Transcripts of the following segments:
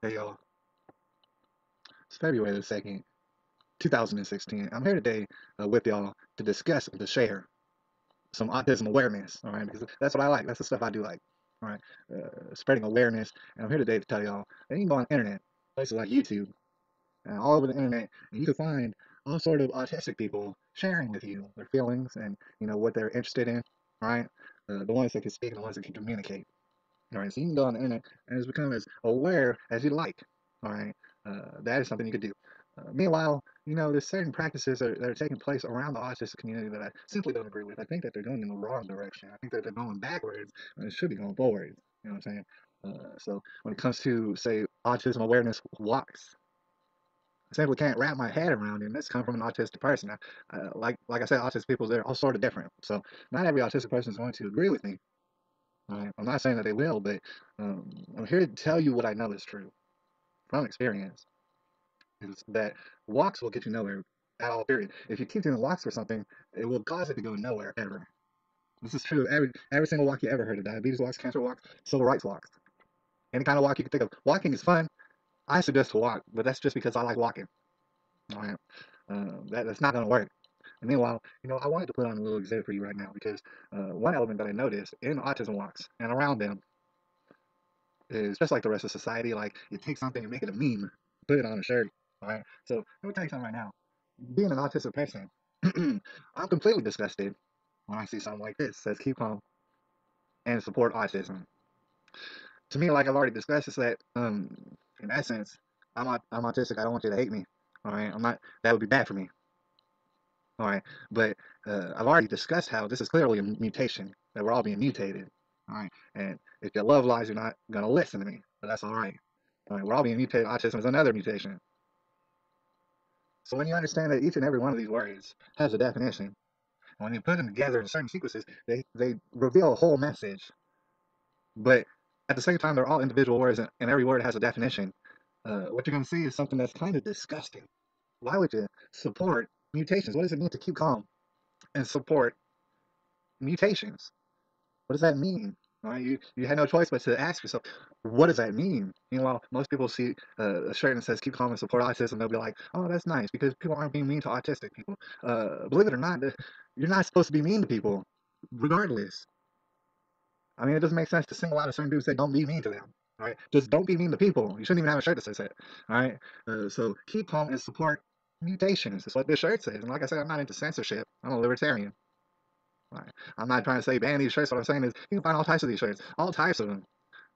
Hey y'all, it's February the 2nd, 2016. I'm here today with y'all to discuss, to share some autism awareness, all right? Because that's what I like. That's the stuff I do like, all right? Spreading awareness. And I'm here today to tell y'all that you can go on the internet, places like YouTube, and all over the internet, and you can find all sort of autistic people sharing with you their feelings and, what they're interested in, all right? The ones that can speak and the ones that can communicate. All right, so you can go on the internet and just become as aware as you like. All right, that is something you could do. Meanwhile, there's certain practices that are taking place around the autistic community that I simply don't agree with. I think that they're going in the wrong direction. I think that they're going backwards and it should be going forwards. You know what I'm saying? So when it comes to, say, autism awareness walks, I simply can't wrap my head around it. And this comes from an autistic person. Like I said, autistic people, they're all sort of different. So not every autistic person is going to agree with me. Right? I'm not saying that they will, but I'm here to tell you what I know is true from experience. Is that walks will get you nowhere at all, period. If you keep doing walks for something, it will cause it to go nowhere ever. This is true of every single walk you ever heard of: diabetes walks, cancer walks, civil rights walks. Any kind of walk you can think of. Walking is fun. I suggest to walk, but that's just because I like walking. All right, that's not going to work. And meanwhile, I wanted to put on a little exhibit for you right now because one element that I noticed in autism walks and around them is just like the rest of society. Like you take something and make it a meme, put it on a shirt. All right. So let me tell you something right now. Being an autistic person, I'm completely disgusted when I see something like this. It says keep calm and support autism. To me, like I've already discussed, it's that in essence, I'm autistic. I don't want you to hate me. All right. I'm not. That would be bad for me. All right. But I've already discussed how this is clearly a mutation. That we're all being mutated. All right. And if your love lies, you're not gonna listen to me. But that's all right. All right, we're all being mutated. Autism is another mutation. So when you understand that each and every one of these words has a definition, and when you put them together in certain sequences, they reveal a whole message. But at the same time, they're all individual words, and every word has a definition. What you're going to see is something that's kind of disgusting. Why would you support mutations? What does it mean to keep calm and support mutations? What does that mean? Right? You had no choice but to ask yourself, what does that mean? Meanwhile, most people see a shirt that says "Keep calm and support autism." They'll be like, "Oh, that's nice," because people aren't being mean to autistic people. Believe it or not, you're not supposed to be mean to people, regardless. I mean, it doesn't make sense to single out a certain dude and say, "Don't be mean to them." All right, just don't be mean to people. You shouldn't even have a shirt that says that. All right, so keep calm and support mutations. That's what this shirt says. And like I said, I'm not into censorship. I'm a libertarian. Right. I'm not trying to say ban these shirts. What I'm saying is you can find all types of these shirts, all types of them.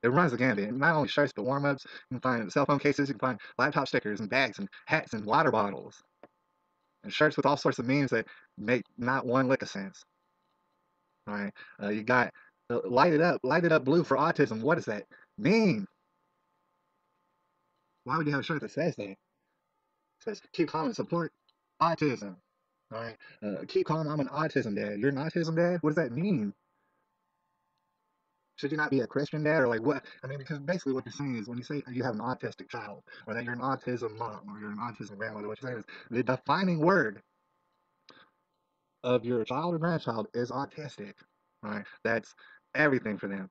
It runs the gambit. Not only shirts, but warm ups. You can find cell phone cases. You can find laptop stickers and bags and hats and water bottles and shirts with all sorts of meanings that make not one lick of sense. All right. You got light it up blue for autism. What does that mean? Why would you have a shirt that says that? It says keep calm and support autism. All right. Keep calm. I'm an autism dad. You're an autism dad. What does that mean? Should you not be a Christian dad or like what? I mean, because basically what you're saying is when you say you have an autistic child or that you're an autism mom or you're an autism grandmother, what you're saying is the defining word of your child or grandchild is autistic. Right? That's everything for them.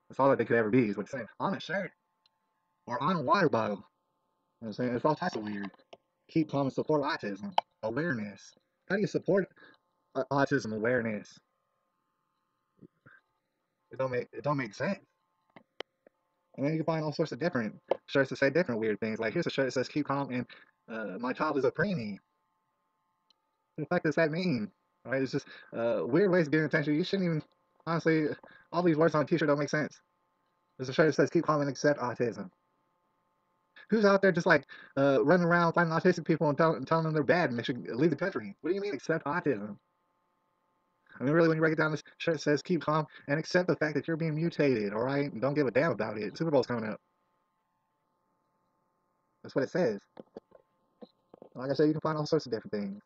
That's all that they could ever be is what you're saying on a shirt or on a water bottle. You know what I'm saying? It's all types of weird. Keep calm and support autism awareness. How do you support autism awareness? It don't make sense. And then you can find all sorts of different shirts that say different weird things. Like here's a shirt that says "Keep calm" and "My child is a preemie." What the fuck does that mean? Right? It's just weird ways of getting attention. You shouldn't even honestly. All these words on a T-shirt don't make sense. There's a shirt that says "Keep calm and accept autism." Who's out there just like running around finding autistic people and telling them they're bad and they should leave the country? What do you mean accept autism? I mean, really, when you break it down, this shirt says "Keep calm and accept the fact that you're being mutated." All right, don't give a damn about it. Super Bowl's coming up. That's what it says. Like I said, you can find all sorts of different things.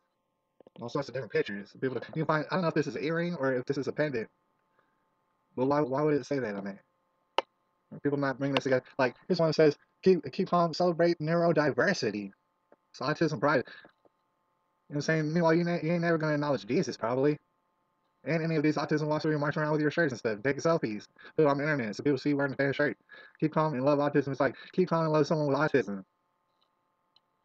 All sorts of different pictures. People, you can find. I don't know if this is an earring or if this is a pendant, but why would it say that on there? People not bringing this together. Like this one says, keep calm, celebrate neurodiversity. It's autism pride. You know what I'm saying? Meanwhile, you ain't never gonna acknowledge Jesus probably. And any of these autism walks where you're marching around with your shirts and stuff, taking selfies, put it on the internet so people see you wearing the fan shirt. Keep calm and love autism. It's like keep calm and love someone with autism.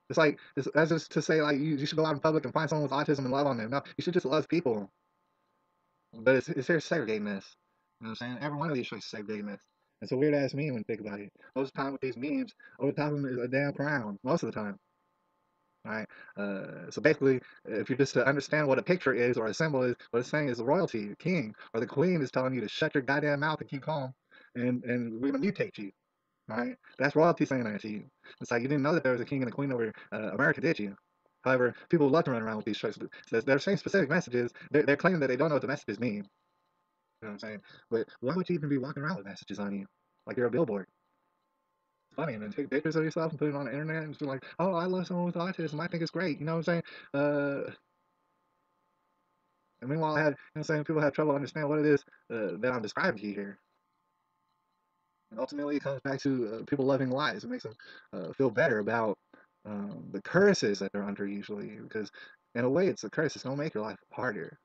It's like that's just to say like you should go out in public and find someone with autism and love on them. No, you should just love people. But it's here segregating us. You know what I'm saying? Every one of these shows is segregating us. It's a weird ass meme when you think about it. Most of the time with these memes, over the top of them is a damn crown. Most of the time. Right? So basically, if you just to understand what a picture is or a symbol is, what it's saying is the royalty, the king, or the queen is telling you to shut your goddamn mouth and keep calm, and we're gonna mutate you. Right? That's royalty saying that to you. It's like you didn't know that there was a king and a queen over America, did you? However, people love to run around with these shirts. They're saying specific messages. They're claiming that they don't know what the messages mean. You know what I'm saying? But why would you even be walking around with messages on you? Like you're a billboard. It's funny, and then take pictures of yourself and put it on the internet and just be like, oh, I love someone with autism. I think it's great. You know what I'm saying? And meanwhile, I had, you know what I'm saying, people have trouble understanding what it is that I'm describing to you here. And ultimately, it comes back to people loving lies. It makes them feel better about the curses that they're under usually, because in a way, it's a curse. It's gonna make your life harder.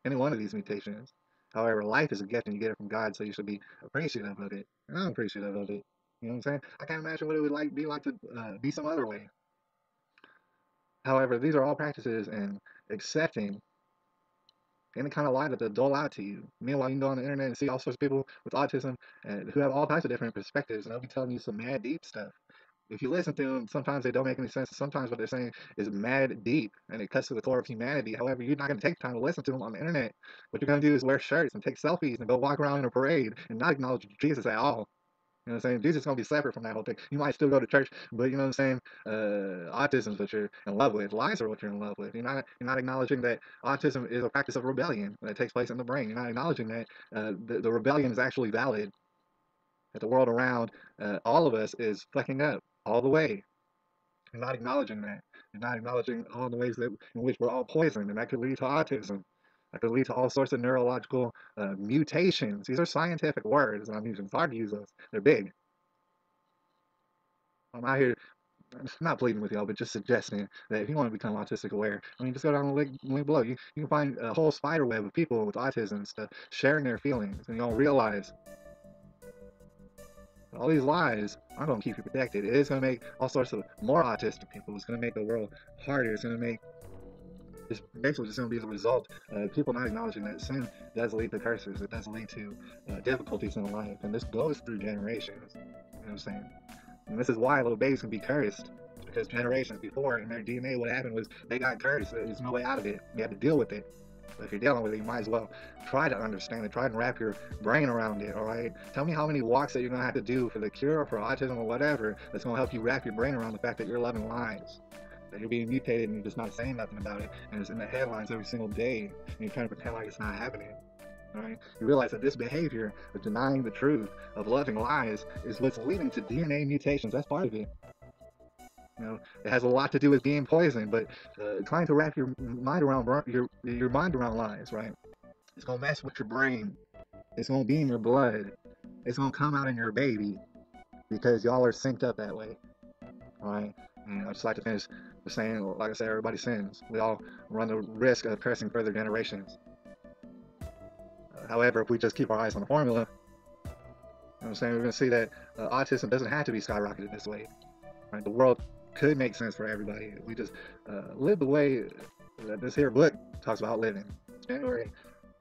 Any one of these mutations. However, life is a gift and you get it from God, so you should be appreciative of it. And I'm appreciative of it. You know what I'm saying? I can't imagine what it would be like to be some other way. However, these are all practices in accepting any kind of lie that they dole out to you. Meanwhile, you can go on the internet and see all sorts of people with autism and who have all types of different perspectives, and they'll be telling you some mad deep stuff. If you listen to them, sometimes they don't make any sense. Sometimes what they're saying is mad deep and it cuts to the core of humanity. However, you're not going to take time to listen to them on the internet. What you're going to do is wear shirts and take selfies and go walk around in a parade and not acknowledge Jesus at all. You know what I'm saying? Jesus is going to be separate from that whole thing. You might still go to church, but you know what I'm saying? Autism is what you're in love with. Lies are what you're in love with. You're not acknowledging that autism is a practice of rebellion that takes place in the brain. You're not acknowledging that the rebellion is actually valid. That the world around all of us is fucking up all the way. You're not acknowledging that. You're not acknowledging all the ways that in which we're all poisoned, and that could lead to autism. That could lead to all sorts of neurological mutations. These are scientific words, and I'm using. It's hard to use those. They're big. I'm out here not pleading with y'all, but just suggesting that if you want to become autistic aware, I mean, just go down the link below. You can find a whole spider web of people with autism and stuff sharing their feelings, and you'll realize all these lies aren't going to keep you protected. It is going to make all sorts of more autistic people. It's going to make the world harder. It's going to make it's basically just going to be the result of people not acknowledging that sin does lead to curses. It does lead to difficulties in life, and this goes through generations. You know what I'm saying? And this is why little babies can be cursed, because generations before in their DNA, what happened was they got cursed. There's no way out of it. You have to deal with it. But if you're dealing with it, you might as well try to understand it. Try to wrap your brain around it. All right. Tell me how many walks that you're gonna have to do for the cure, for autism, or whatever. That's gonna help you wrap your brain around the fact that you're loving lies, that you're being mutated and you're just not saying nothing about it, and it's in the headlines every single day, and you're trying to pretend like it's not happening. All right. You realize that this behavior of denying the truth, of loving lies, is what's leading to DNA mutations. That's part of it. You know, it has a lot to do with being poisoned, but trying to wrap your mind around your mind around lies, right? It's gonna mess with your brain. It's gonna be in your blood. It's gonna come out in your baby because y'all are synced up that way, all right? And I just like to finish with saying, like I said, everybody sins. We all run the risk of cursing further generations. However, if we just keep our eyes on the formula, you know what I'm saying, we're gonna see that autism doesn't have to be skyrocketed this way. Right? The world could make sense for everybody. We just live the way that this here book talks about living. January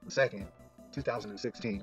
2nd, 2016.